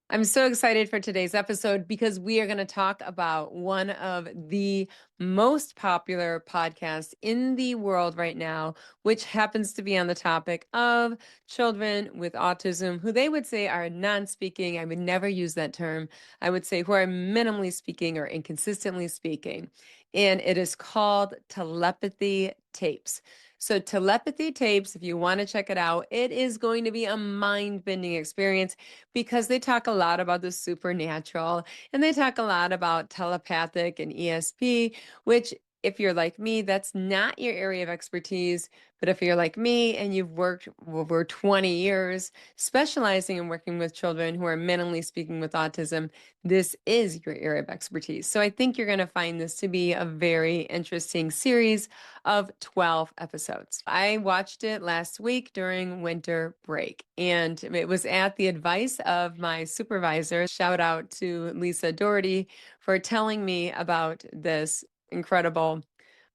I'm so excited for today's episode because we are going to talk about one of the most popular podcasts in the world right now, which happens to be on the topic of children with autism, who they would say are non-speaking. I would never use that term. I would say who are minimally speaking or inconsistently speaking. And it is called Telepathy Tapes. So, Telepathy Tapes, if you want to check it out, it is going to be a mind-bending experience because they talk a lot about the supernatural and they talk a lot about telepathic and ESP, which if you're like me, that's not your area of expertise. But if you're like me and you've worked over 20 years specializing in working with children who are mentally speaking with autism, this is your area of expertise. So I think you're going to find this to be a very interesting series of 12 episodes. I watched it last week during winter break, and it was at the advice of my supervisor. Shout out to Lisa Doherty for telling me about this incredible,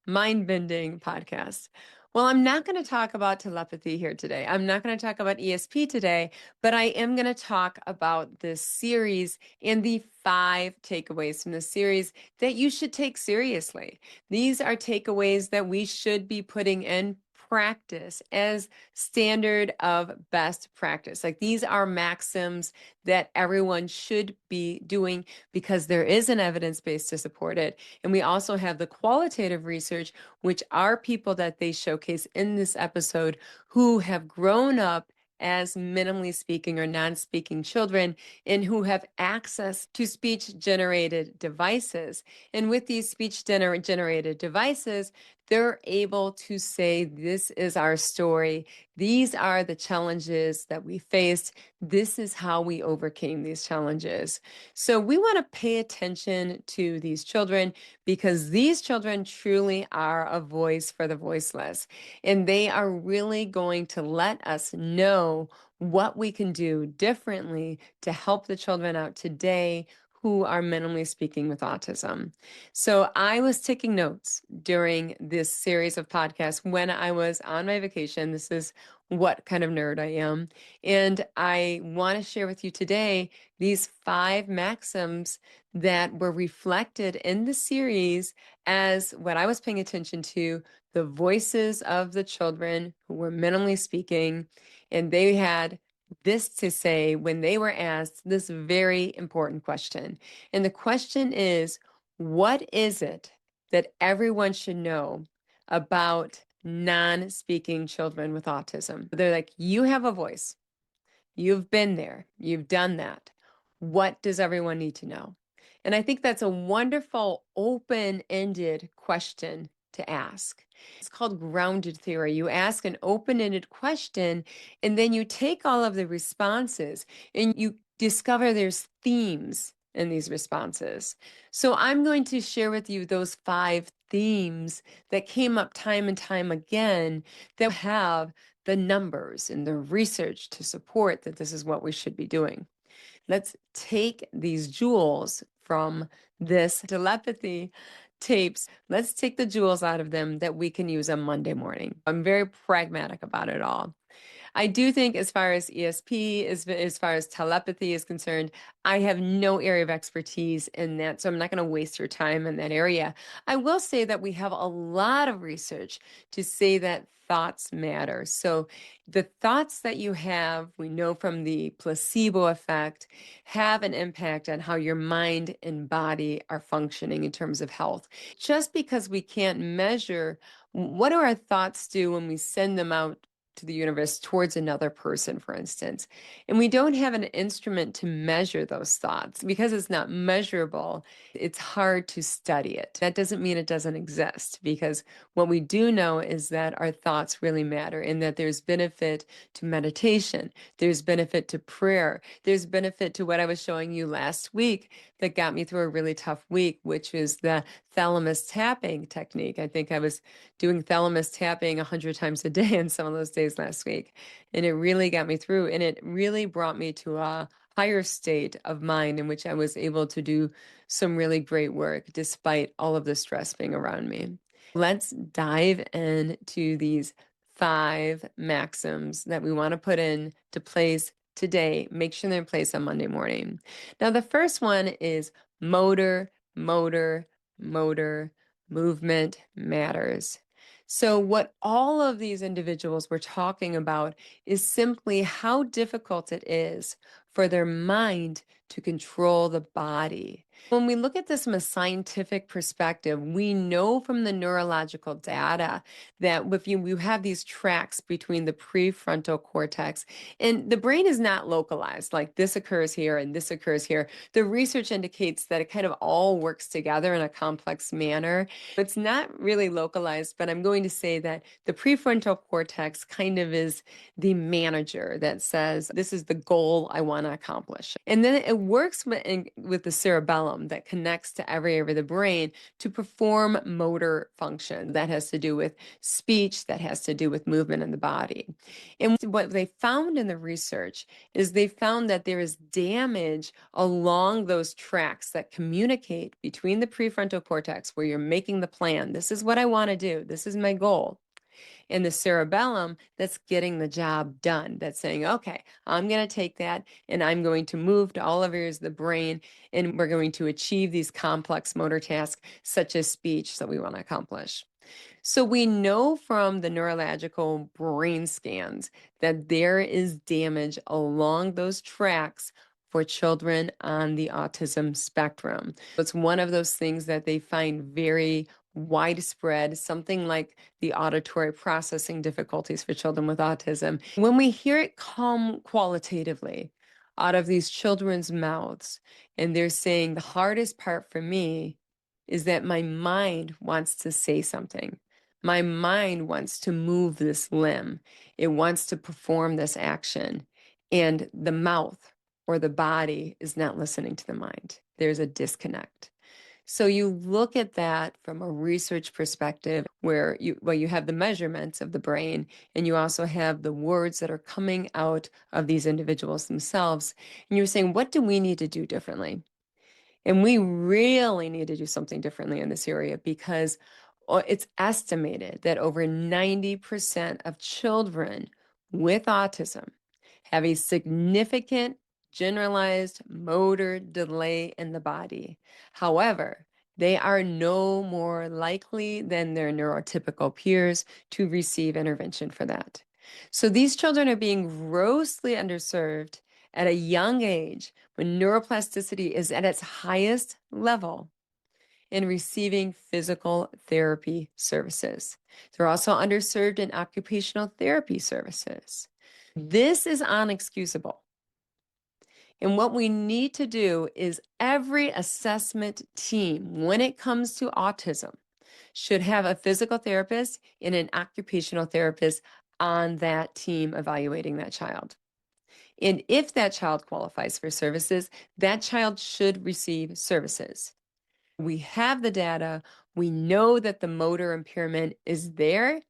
mind-bending podcast. Well, I'm not going to talk about telepathy here today. I'm not going to talk about ESP today, but I am going to talk about this series and the 5 takeaways from the series that you should take seriously. These are takeaways that we should be putting in practice as standard of best practice. Like these are maxims that everyone should be doing because there is an evidence base to support it. And we also have the qualitative research, which are people that they showcase in this episode who have grown up as minimally speaking or non-speaking children and who have access to speech generated devices. And with these speech generated devices, they're able to say, this is our story. These are the challenges that we faced. This is how we overcame these challenges. So we want to pay attention to these children because these children truly are a voice for the voiceless. And they are really going to let us know what we can do differently to help the children out today who are minimally speaking with autism. So I was taking notes during this series of podcasts when I was on my vacation. This is what kind of nerd I am. And I want to share with you today these 5 maxims that were reflected in the series as what I was paying attention to, the voices of the children who were minimally speaking. And they had this to say when they were asked this very important question. And the question is, what is it that everyone should know about non-speaking children with autism? They're like, you have a voice. You've been there. You've done that. What does everyone need to know? And I think that's a wonderful open-ended question to ask. It's called grounded theory. You ask an open-ended question, and then you take all of the responses and you discover there's themes in these responses. So I'm going to share with you those 5 themes that came up time and time again that have the numbers and the research to support that this is what we should be doing. Let's take these jewels from this telepathy tapes. Let's take the jewels out of them that we can use on Monday morning. I'm very pragmatic about it all. I do think as far as ESP, as far as telepathy is concerned, I have no area of expertise in that, so I'm not going to waste your time in that area. I will say that we have a lot of research to say that thoughts matter. So the thoughts that you have, we know from the placebo effect, have an impact on how your mind and body are functioning in terms of health. Just because we can't measure what do our thoughts do when we send them out to the universe towards another person, for instance. And we don't have an instrument to measure those thoughts. Because it's not measurable, it's hard to study it. That doesn't mean it doesn't exist, because what we do know is that our thoughts really matter and that there's benefit to meditation, there's benefit to prayer, there's benefit to what I was showing you last week that got me through a really tough week, which is the thalamus tapping technique. I think I was doing thalamus tapping 100 times a day in some of those days last week. And it really got me through. And it really brought me to a higher state of mind in which I was able to do some really great work despite all of the stress being around me. Let's dive into these 5 maxims that we want to put into place today. Make sure they're in place on Monday morning. Now, the first one is motor, motor, motor, movement matters. So, what all of these individuals were talking about is simply how difficult it is for their mind to control the body. When we look at this from a scientific perspective, we know from the neurological data that if you have these tracks between the prefrontal cortex, and the brain is not localized, like this occurs here and this occurs here. The research indicates that it kind of all works together in a complex manner. It's not really localized, but I'm going to say that the prefrontal cortex kind of is the manager that says, this is the goal I want to accomplish. And then it works with the cerebellum that connects to every area of the brain to perform motor function. That has to do with speech, that has to do with movement in the body. And what they found in the research is they found that there is damage along those tracks that communicate between the prefrontal cortex, where you're making the plan. This is what I want to do. This is my goal. And the cerebellum that's getting the job done, that's saying, okay, I'm going to take that and I'm going to move to all of areas of the brain, and we're going to achieve these complex motor tasks such as speech that we want to accomplish. So we know from the neurological brain scans that there is damage along those tracks for children on the autism spectrum. It's one of those things that they find very widespread, something like the auditory processing difficulties for children with autism. When we hear it come qualitatively out of these children's mouths, and they're saying, the hardest part for me is that my mind wants to say something. My mind wants to move this limb. It wants to perform this action. And the mouth or the body is not listening to the mind. There's a disconnect. So you look at that from a research perspective where you have the measurements of the brain, and you also have the words that are coming out of these individuals themselves. And you're saying, what do we need to do differently? And we really need to do something differently in this area, because it's estimated that over 90% of children with autism have a significant generalized motor delay in the body. However, they are no more likely than their neurotypical peers to receive intervention for that. So these children are being grossly underserved at a young age when neuroplasticity is at its highest level in receiving physical therapy services. They're also underserved in occupational therapy services. This is unexcusable. And what we need to do is every assessment team, when it comes to autism, should have a physical therapist and an occupational therapist on that team evaluating that child. And if that child qualifies for services, that child should receive services. We have the data. We know that the motor impairment is there,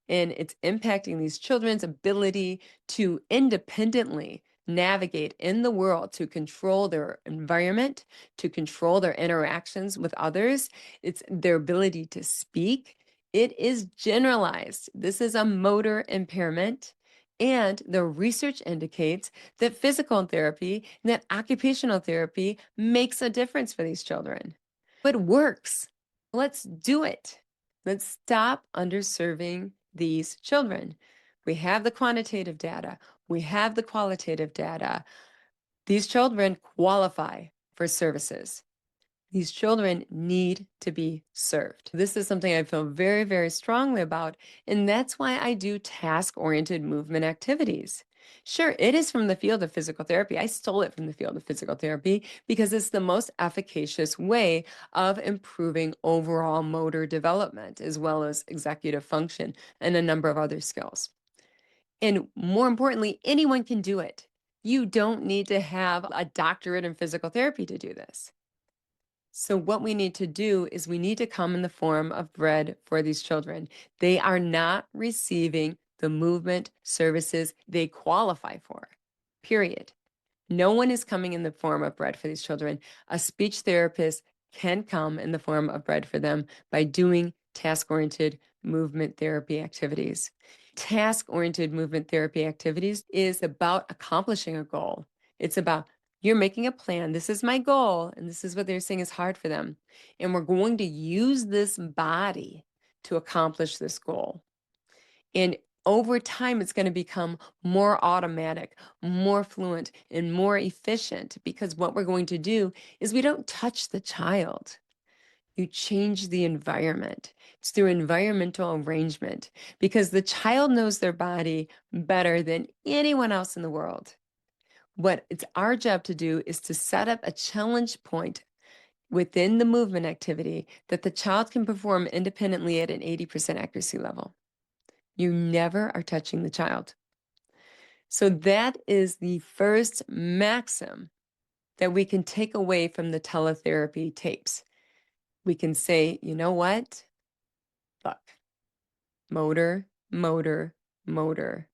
and it's impacting these children's ability to independently navigate in the world, to control their environment, to control their interactions with others. It's their ability to speak. It is generalized. This is a motor impairment. And the research indicates that physical therapy and that occupational therapy makes a difference for these children. It works. Let's do it. Let's stop underserving these children. We have the quantitative data. We have the qualitative data. These children qualify for services. These children need to be served. This is something I feel very, very strongly about, and that's why I do task-oriented movement activities. Sure, it is from the field of physical therapy. I stole it from the field of physical therapy because it's the most efficacious way of improving overall motor development, as well as executive function and a number of other skills. And more importantly, anyone can do it. You don't need to have a doctorate in physical therapy to do this. So what we need to do is we need to come in the form of bread for these children. They are not receiving the movement services they qualify for, period. No one is coming in the form of bread for these children. A speech therapist can come in the form of bread for them by doing task-oriented movement therapy activities. Task-oriented movement therapy activities is about accomplishing a goal. It's about you're making a plan. This is my goal, and this is what they're saying is hard for them. And we're going to use this body to accomplish this goal. And over time, it's going to become more automatic, more fluent, and more efficient, because what we're going to do is we don't touch the child. You change the environment. It's through environmental arrangement, because the child knows their body better than anyone else in the world. What it's our job to do is to set up a challenge point within the movement activity that the child can perform independently at an 80% accuracy level. You never are touching the child. So that is the first maxim that we can take away from the teletherapy tapes. We can say, you know what? Look, motor, motor, motor.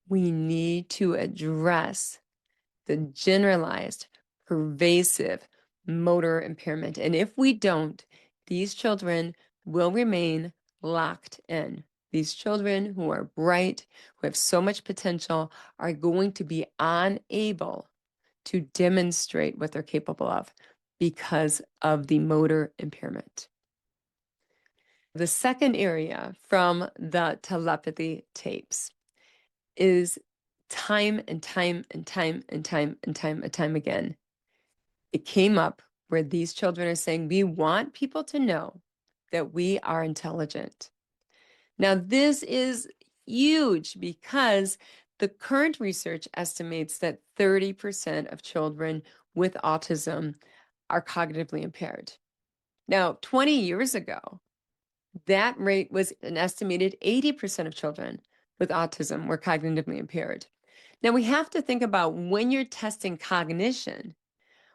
We need to address the generalized, pervasive motor impairment. And if we don't, these children will remain locked in. These children who are bright, who have so much potential, are going to be unable to demonstrate what they're capable of because of the motor impairment. The second area from the telepathy tapes is time and time and time and time and time and time again. It came up where these children are saying, we want people to know that we are intelligent. Now, this is huge because the current research estimates that 30% of children with autism are cognitively impaired. Now, 20 years ago, that rate was an estimated 80% of children with autism were cognitively impaired. Now, we have to think about when you're testing cognition,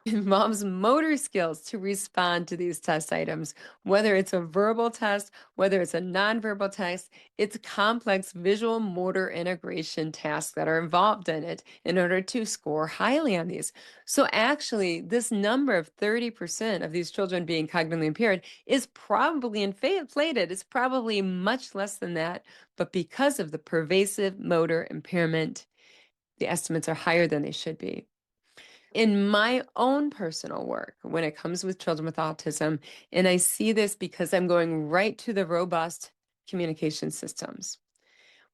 it involves motor skills to respond to these test items, whether it's a verbal test, whether it's a nonverbal test. It's complex visual motor integration tasks that are involved in it in order to score highly on these. So actually, this number of 30% of these children being cognitively impaired is probably inflated. It's probably much less than that, but because of the pervasive motor impairment, the estimates are higher than they should be. In my own personal work, when it comes with children with autism, and I see this because I'm going right to the robust communication systems.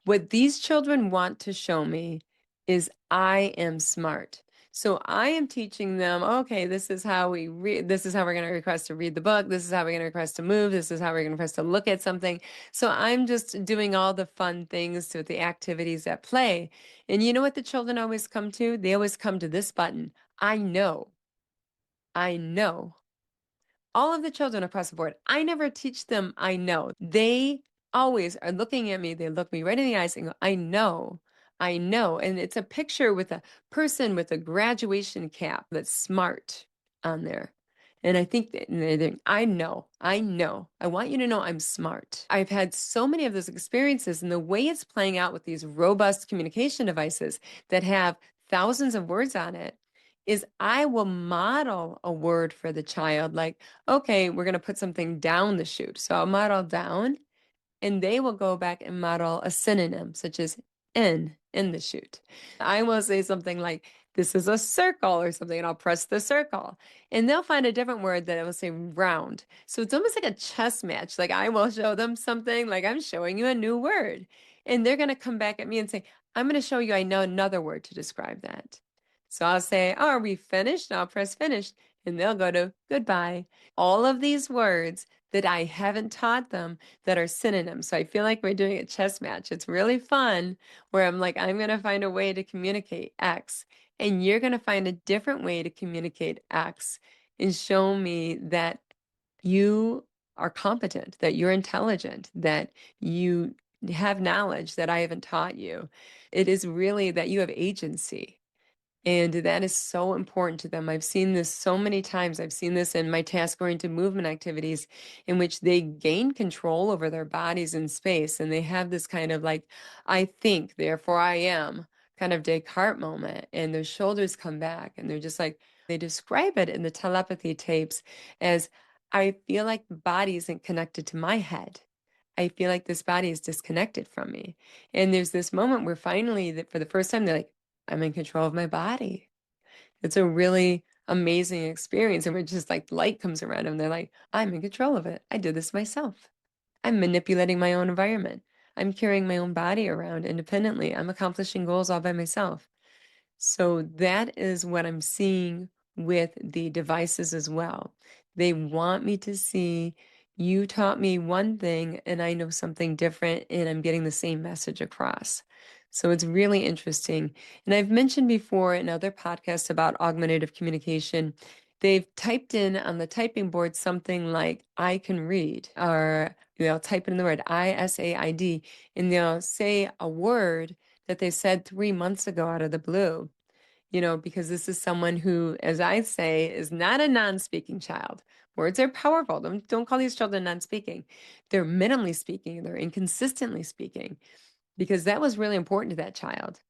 What these children want to show me is I am smart. So I am teaching them, okay, this is how we read, this is how we're going to request to read the book, this is how we're going to request to move, this is how we're going to request to look at something. So I'm just doing all the fun things with the activities at play. And you know what the children always come to? They always come to this button. I know. I know. All of the children across the board, I never teach them I know. They always are looking at me. They look me right in the eyes and go, I know. I know. And it's a picture with a person with a graduation cap that's smart on there. And I think that they're thinking, I know. I want you to know I'm smart. I've had so many of those experiences, and the way it's playing out with these robust communication devices that have thousands of words on it is I will model a word for the child, like, okay, we're going to put something down the chute. So I'll model down, and they will go back and model a synonym, such as in the chute. I will say something like, this is a circle or something, and I'll press the circle. And they'll find a different word that will say round. So it's almost like a chess match. Like I will show them something, like I'm showing you a new word. And they're going to come back at me and say, I'm going to show you I know another word to describe that. So I'll say, oh, are we finished? And I'll press finish, and they'll go to goodbye. All of these words that I haven't taught them that are synonyms. So I feel like we're doing a chess match. It's really fun where I'm like, I'm going to find a way to communicate X, and you're going to find a different way to communicate X and show me that you are competent, that you're intelligent, that you have knowledge that I haven't taught you. It is really that you have agency. And that is so important to them. I've seen this so many times. I've seen this in my task-oriented movement activities in which they gain control over their bodies in space. And they have this kind of like, I think, therefore I am kind of Descartes moment. And their shoulders come back and they're just like, they describe it in the telepathy tapes as, I feel like the body isn't connected to my head. I feel like this body is disconnected from me. And there's this moment where finally, that for the first time, they're like, I'm in control of my body. It's a really amazing experience. And we're just like light comes around them. They're like, I'm in control of it. I did this myself. I'm manipulating my own environment. I'm carrying my own body around independently. I'm accomplishing goals all by myself. So that is what I'm seeing with the devices as well. They want me to see you taught me one thing and I know something different and I'm getting the same message across. So it's really interesting. And I've mentioned before in other podcasts about augmentative communication, they've typed in on the typing board something like I can read, or they'll type in the word ISAID, and they'll say a word that they said 3 months ago out of the blue, because this is someone who, as I say, is not a non-speaking child. Words are powerful. Don't call these children non-speaking. They're minimally speaking. They're inconsistently speaking, because that was really important to that child,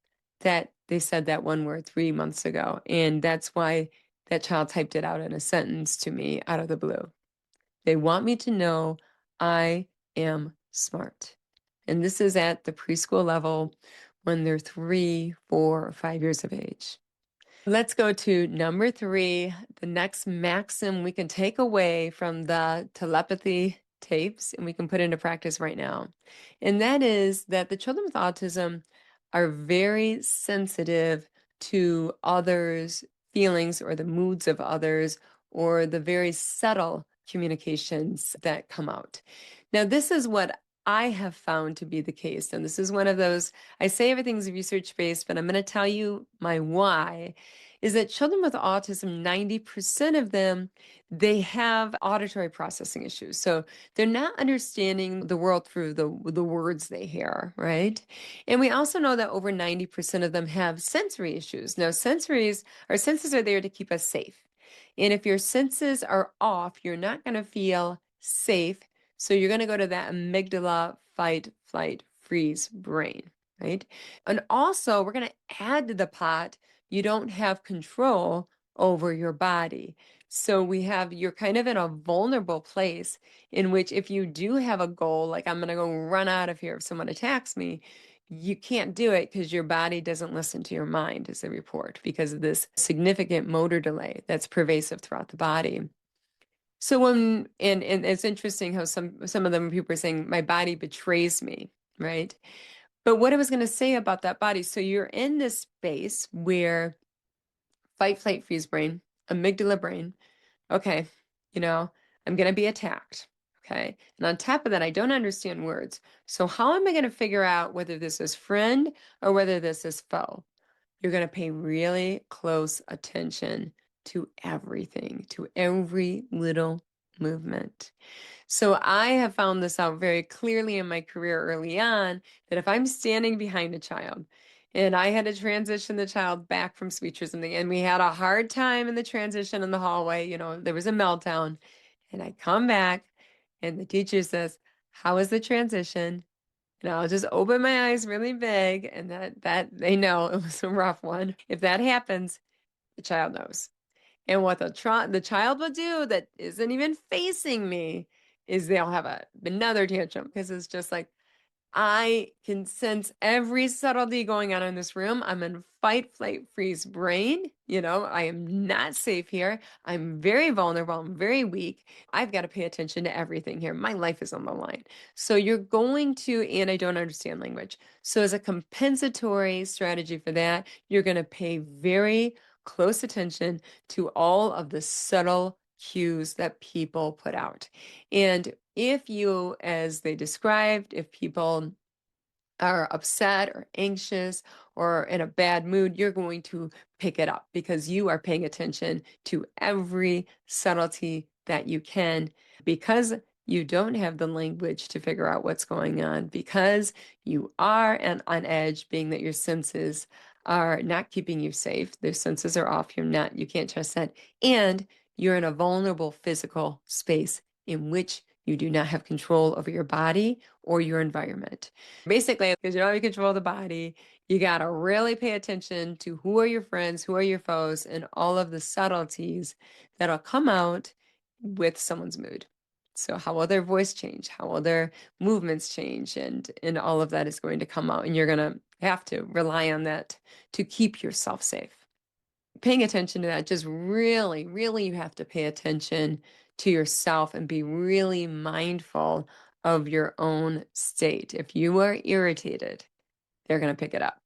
that they said that one word 3 months ago. And that's why that child typed it out in a sentence to me out of the blue. They want me to know I am smart. And this is at the preschool level when they're 3, 4, or 5 years of age. Let's go to number 3, the next maxim we can take away from the telepathy tapes and we can put into practice right now. And that is that the children with autism are very sensitive to others' feelings or the moods of others or the very subtle communications that come out. Now, this is what I have found to be the case. And this is one of those, I say everything's research-based, but I'm going to tell you my why, is that children with autism, 90% of them, they have auditory processing issues. So they're not understanding the world through the words they hear, right? And we also know that over 90% of them have sensory issues. Now, our senses are there to keep us safe. And if your senses are off, you're not going to feel safe. So you're going to go to that amygdala, fight, flight, freeze brain, right? And also, we're going to add to the pot, you don't have control over your body. So you're kind of in a vulnerable place in which if you do have a goal, like I'm going to go run out of here if someone attacks me, you can't do it because your body doesn't listen to your mind, is the report, because of this significant motor delay that's pervasive throughout the body. So and it's interesting how some of them people are saying my body betrays me, right? But what I was going to say about that body, so you're in this space where fight, flight, freeze brain, amygdala brain, okay, I'm going to be attacked. Okay. And on top of that, I don't understand words. So how am I going to figure out whether this is friend or whether this is foe? You're going to pay really close attention to everything, to every little movement. So I have found this out very clearly in my career early on, that if I'm standing behind a child and I had to transition the child back from speech or something, and we had a hard time in the transition in the hallway, there was a meltdown, and I come back and the teacher says, how was the transition? And I'll just open my eyes really big, and that they know it was a rough one. If that happens, the child knows. And what the child will do that isn't even facing me is they'll have another tantrum, because it's just like, I can sense every subtlety going on in this room. I'm in fight, flight, freeze brain. I am not safe here. I'm very vulnerable. I'm very weak. I've got to pay attention to everything here. My life is on the line. So you're going to, and I don't understand language. So as a compensatory strategy for that, you're going to pay very close attention to all of the subtle cues that people put out. And if you, as they described, if people are upset or anxious or in a bad mood, you're going to pick it up because you are paying attention to every subtlety that you can, because you don't have the language to figure out what's going on, because you are on edge, being that your senses are not keeping you safe. Their senses are off. You can't trust that. And you're in a vulnerable physical space in which you do not have control over your body or your environment. Basically, because you don't have control of the body, you got to really pay attention to who are your friends, who are your foes, and all of the subtleties that'll come out with someone's mood. So how will their voice change? How will their movements change? And all of that is going to come out, and you're going to have to rely on that to keep yourself safe. Paying attention to that, just really, really, you have to pay attention to yourself and be really mindful of your own state. If you are irritated, they're going to pick it up.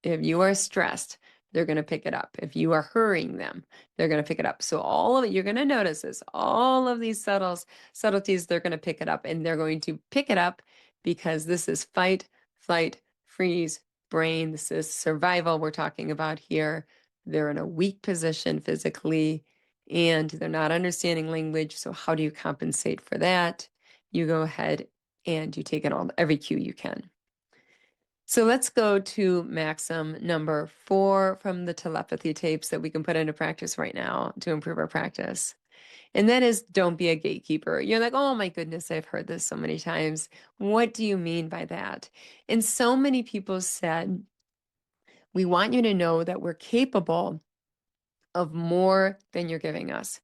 If you are stressed, they're going to pick it up. If you are hurrying them, they're going to pick it up. So all of it, you're going to notice this, all of these subtleties, they're going to pick it up, and they're going to pick it up because this is fight, flight, freeze, brain. This is survival we're talking about here. They're in a weak position physically, and they're not understanding language. So how do you compensate for that? You go ahead and you take in every cue you can. So let's go to Maxim number 4 from the telepathy tapes that we can put into practice right now to improve our practice. And that is, don't be a gatekeeper. You're like, oh my goodness, I've heard this so many times. What do you mean by that? And so many people said, we want you to know that we're capable of more than you're giving us.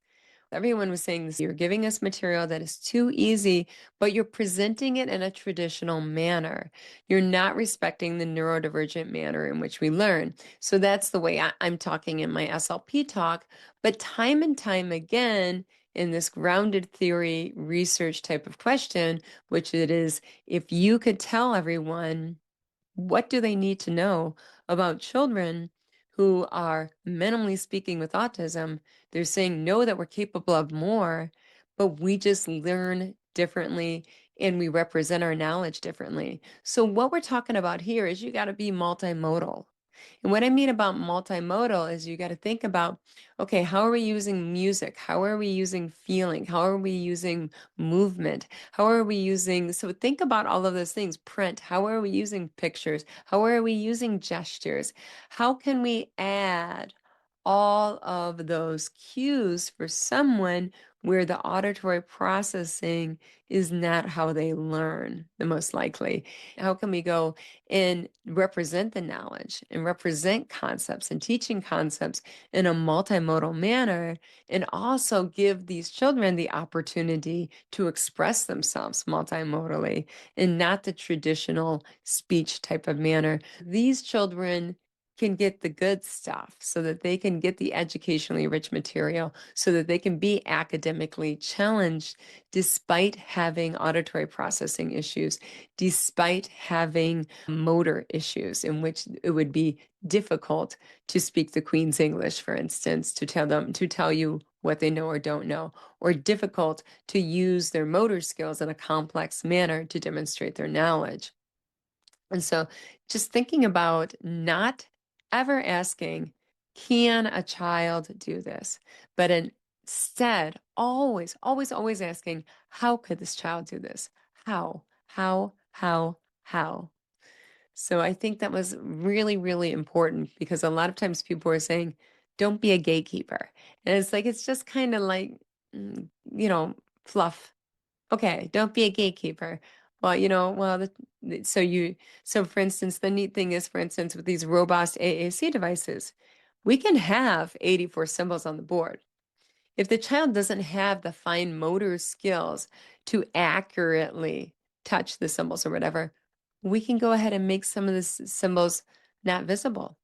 Everyone was saying this, you're giving us material that is too easy, but you're presenting it in a traditional manner. You're not respecting the neurodivergent manner in which we learn. So that's the way I'm talking in my SLP talk. But time and time again, in this grounded theory research type of question, which it is, if you could tell everyone what do they need to know about children who are minimally speaking with autism, they're saying, no, that we're capable of more, but we just learn differently and we represent our knowledge differently. So what we're talking about here is you got to be multimodal. And what I mean about multimodal is you got to think about, okay, how are we using music? How are we using feeling? How are we using movement? How are we using, so think about all of those things, print, how are we using pictures? How are we using gestures? How can we add all of those cues for someone where the auditory processing is not how they learn, the most likely? How can we go and represent the knowledge and represent concepts and teaching concepts in a multimodal manner, and also give these children the opportunity to express themselves multimodally and not the traditional speech type of manner? These children can get the good stuff so that they can get the educationally rich material so that they can be academically challenged despite having auditory processing issues, despite having motor issues in which it would be difficult to speak the Queen's English, for instance, to tell you what they know or don't know, or difficult to use their motor skills in a complex manner to demonstrate their knowledge. And so just thinking about not ever asking, can a child do this? But instead, always, always, always asking, how could this child do this? How? So I think that was really, really important, because a lot of times people are saying, don't be a gatekeeper. And it's like, it's just kind of like, fluff. Okay, don't be a gatekeeper. Well, so for instance, the neat thing is, for instance, with these robust AAC devices, we can have 84 symbols on the board. If the child doesn't have the fine motor skills to accurately touch the symbols or whatever, we can go ahead and make some of the symbols not visible,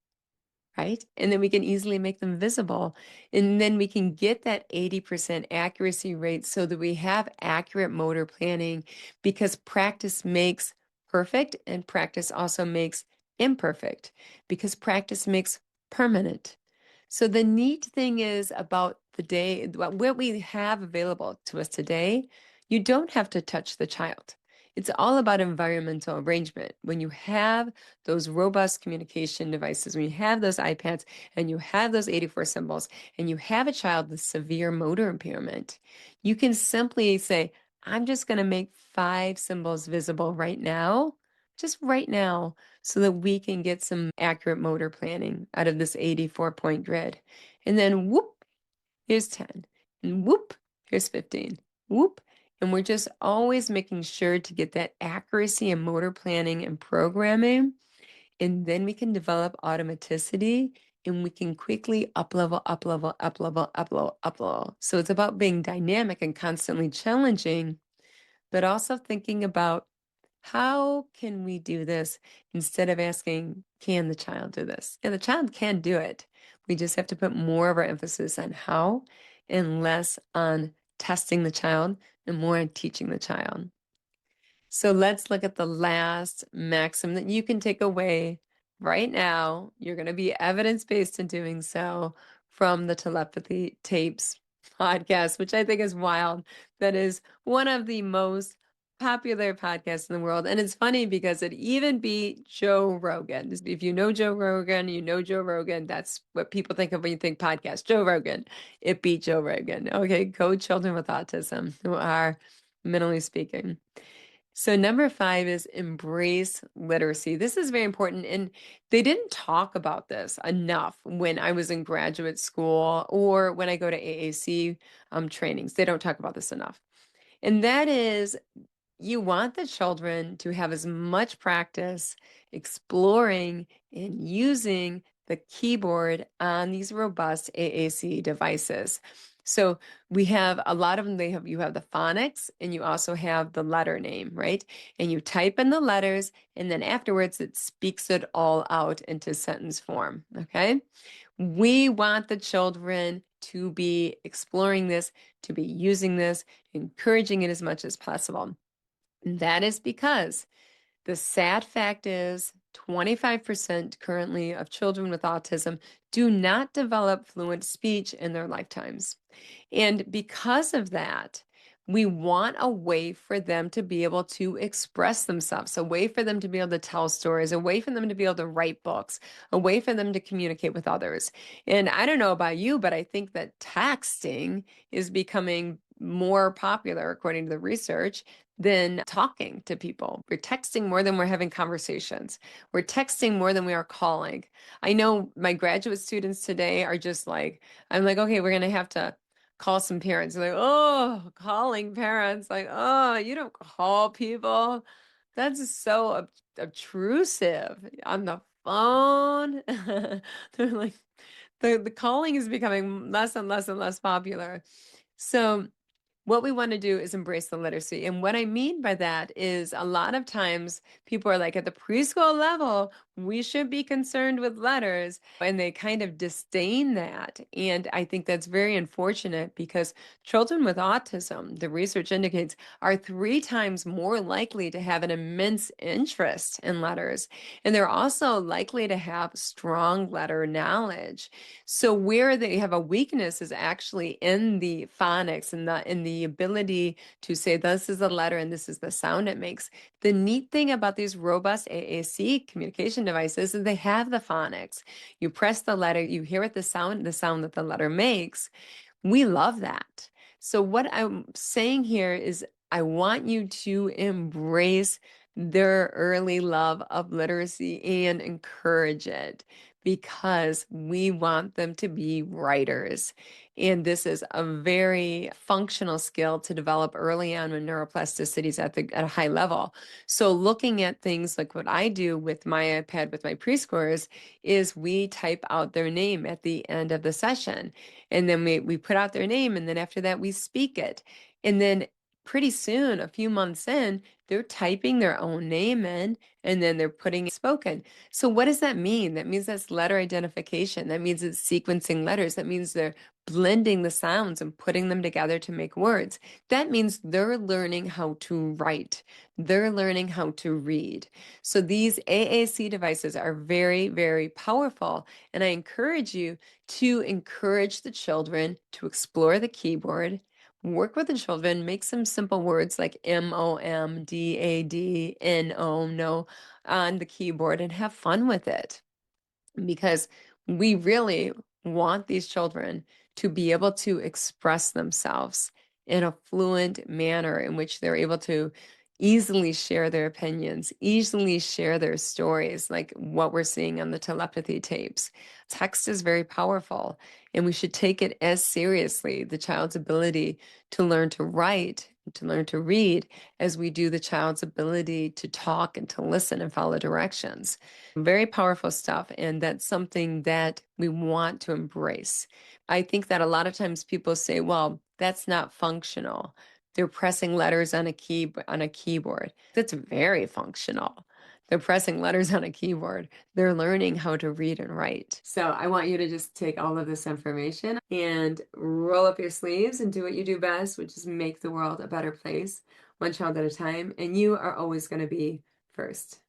right? And then we can easily make them visible. And then we can get that 80% accuracy rate so that we have accurate motor planning, because practice makes perfect and practice also makes imperfect, because practice makes permanent. So the neat thing is about the day, what we have available to us today, you don't have to touch the child. It's all about environmental arrangement. When you have those robust communication devices, when you have those iPads and you have those 84 symbols and you have a child with severe motor impairment, you can simply say, I'm just going to make 5 symbols visible right now, just right now, so that we can get some accurate motor planning out of this 84-point grid. And then whoop, here's 10. And whoop, here's 15. Whoop. And we're just always making sure to get that accuracy and motor planning and programming. And then we can develop automaticity and we can quickly up level, up level, up level, up level, up level. So it's about being dynamic and constantly challenging, but also thinking about how can we do this instead of asking, can the child do this? And the child can do it. We just have to put more of our emphasis on how and less on testing the child and more on teaching the child. So let's look at the last maxim that you can take away right now. You're going to be evidence-based in doing so from the Telepathy Tapes podcast, which I think is wild. That is one of the most popular podcasts in the world. And it's funny because it even beat Joe Rogan. If you know Joe Rogan, you know Joe Rogan. That's what people think of when you think podcast. Joe Rogan. It beat Joe Rogan. Okay, go children with autism who are mentally speaking. So number 5 is embrace literacy. This is very important. And they didn't talk about this enough when I was in graduate school or when I go to AAC trainings. They don't talk about this enough. And that is, you want the children to have as much practice exploring and using the keyboard on these robust AAC devices. So we have a lot of them, you have the phonics and you also have the letter name, right? And you type in the letters and then afterwards it speaks it all out into sentence form, okay? We want the children to be exploring this, to be using this, encouraging it as much as possible. And that is because the sad fact is 25% currently of children with autism do not develop fluent speech in their lifetimes. And because of that, we want a way for them to be able to express themselves, a way for them to be able to tell stories, a way for them to be able to write books, a way for them to communicate with others. And I don't know about you, but I think that texting is becoming more popular, according to the research, than talking to people. We're texting more than we're having conversations. We're texting more than we are calling. I know my graduate students today are just like, I'm like, okay, we're going to have to call some parents. They're like, oh, calling parents. Like, oh, you don't call people. That's so obtrusive on the phone. They're like, the calling is becoming less and less and less popular. So what we want to do is embrace the literacy. And what I mean by that is a lot of times people are like, at the preschool level, we should be concerned with letters. And they kind of disdain that. And I think that's very unfortunate because children with autism, the research indicates, are 3 times more likely to have an immense interest in letters. And they're also likely to have strong letter knowledge. So where they have a weakness is actually in the phonics and the ability to say this is a letter and this is the sound it makes. The neat thing about these robust AAC communication devices is they have the phonics. You press the letter, you hear it, the sound that the letter makes. We love that. So what I'm saying here is I want you to embrace their early love of literacy and encourage it because we want them to be writers. And this is a very functional skill to develop early on when neuroplasticity is at a high level. So looking at things like what I do with my iPad with my preschoolers is we type out their name at the end of the session. And then we put out their name, and then after that we speak it. And then pretty soon, a few months in, they're typing their own name in, and then they're putting it spoken. So what does that mean? That means that's letter identification. That means it's sequencing letters. That means they're blending the sounds and putting them together to make words. That means they're learning how to write. They're learning how to read. So these AAC devices are very, very powerful. And I encourage you to encourage the children to explore the keyboard, work with the children, make some simple words like MOMDADNO, no, on the keyboard and have fun with it. Because we really want these children to be able to express themselves in a fluent manner in which they're able to easily share their opinions, easily share their stories, like what we're seeing on the telepathy tapes. Text is very powerful, and we should take it as seriously, the child's ability to learn to write to learn to read as we do the child's ability to talk and to listen and follow directions. Very powerful stuff. And that's something that we want to embrace. I think that a lot of times people say, well, that's not functional. They're pressing letters on a keyboard. That's very functional. They're pressing letters on a keyboard. They're learning how to read and write. So I want you to just take all of this information and roll up your sleeves and do what you do best, which is make the world a better place, one child at a time. And you are always going to be first.